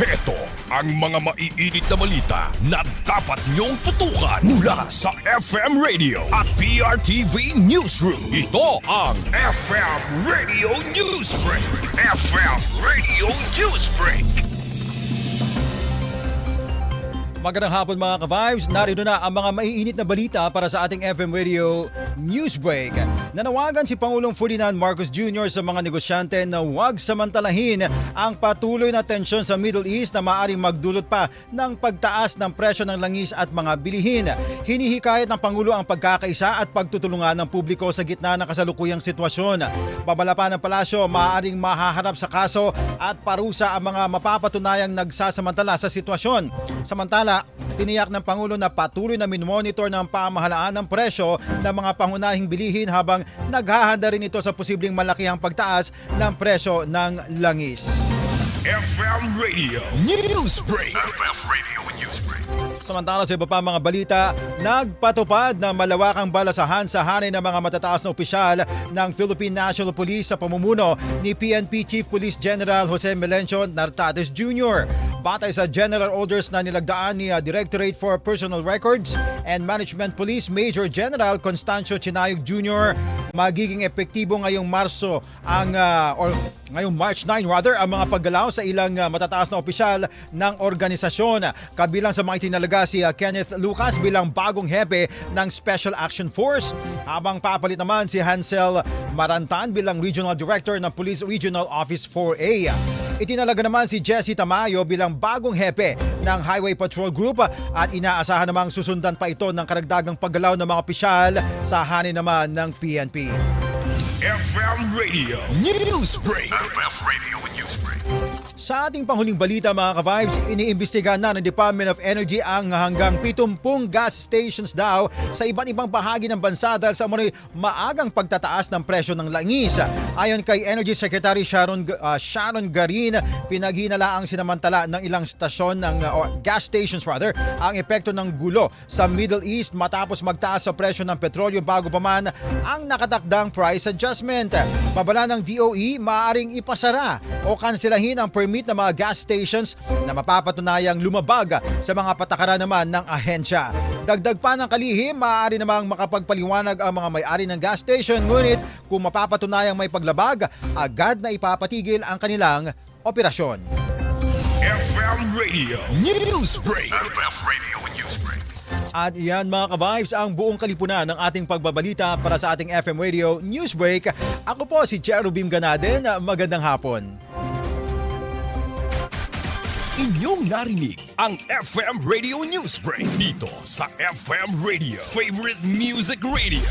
Heto ang mga maiinit na balita na dapat niyong tutukan mula sa FM Radio at PRTV Newsroom. Ito ang FM Radio Newsbreak. FM Radio Newsbreak. Magandang hapon mga ka-vibes, narito na ang mga maiinit na balita para sa ating FM Radio Newsbreak. Nanawagan si Pangulong Ferdinand Marcos Jr. sa mga negosyante na huwag samantalahin ang patuloy na tensyon sa Middle East na maaaring magdulot pa ng pagtaas ng presyo ng langis at mga bilihin. Hinihikayat ng Pangulo ang pagkakaisa at pagtutulungan ng publiko sa gitna ng kasalukuyang sitwasyon. Babala pa ng palasyo, maaaring mahaharap sa kaso at parusa ang mga mapapatunayang nagsasamantala sa sitwasyon. Samantala, tiniyak ng Pangulo na patuloy na minmonitor ng pamahalaan ng presyo ng mga pangunahing bilihin habang naghahanda rin ito sa posibleng malakihang pagtaas ng presyo ng langis. FM Radio Newsbreak. FM Radio Newsbreak. Samantala sa iba pa mga balita, nagpatupad ng malawakang balasahan sa hanay ng mga matataas na opisyal ng Philippine National Police sa pamumuno ni PNP Chief Police General Jose Melencio Nartates Jr. Batay sa General Orders na nilagdaan ni Directorate for Personal Records and Management Police Major General Constancio Chinayog Jr., magiging epektibo ngayong ngayong March 9 ang mga paggalaw sa ilang matataas na opisyal ng organisasyon. Kabilang sa mga itinalaga si Kenneth Lucas bilang bagong hepe ng Special Action Force, habang papalit naman si Hansel Marantan bilang Regional Director ng Police Regional Office 4A. Itinalaga naman si Jesse Tamayo bilang bagong hepe ng Highway Patrol Group at inaasahan namang susundan pa ito ng karagdagang paggalaw ng mga opisyal sa hanay naman ng PNP. FM Radio Newsbreak. FM Radio Newsbreak. Sa ating panghuling balita mga ka-vibes, iniimbestigahan na ng Department of Energy ang hanggang 70 gas stations daw sa iba't ibang bahagi ng bansa dahil sa umano'y maagang pagtataas ng presyo ng langis. Ayon kay Energy Secretary Sharon Garin, pinaghinalaang sinamantala ng ilang stasyon gas stations ang epekto ng gulo sa Middle East matapos magtaas sa presyo ng petrolyo bago pa man ang nakatakdang price adjustment. Babala ng DOE, maaaring ipasara o kanselahin ang permit ng mga gas stations na mapapatunayang lumabag sa mga patakaran naman ng ahensya. Dagdag pa ng kalihim, maaari namang makapagpaliwanag ang mga may-ari ng gas station, ngunit kung mapapatunayang may paglabag, agad na ipapatigil ang kanilang operasyon. FM Radio Newsbreak. FM Radio Newsbreak. At iyan mga ka-vibes ang buong kalipunan ng ating pagbabalita para sa ating FM Radio Newsbreak. Ako po si Cherubim Ganaden. Magandang hapon. Inyong narinig ang FM Radio Newsbreak dito sa FM Radio, Favorite Music Radio.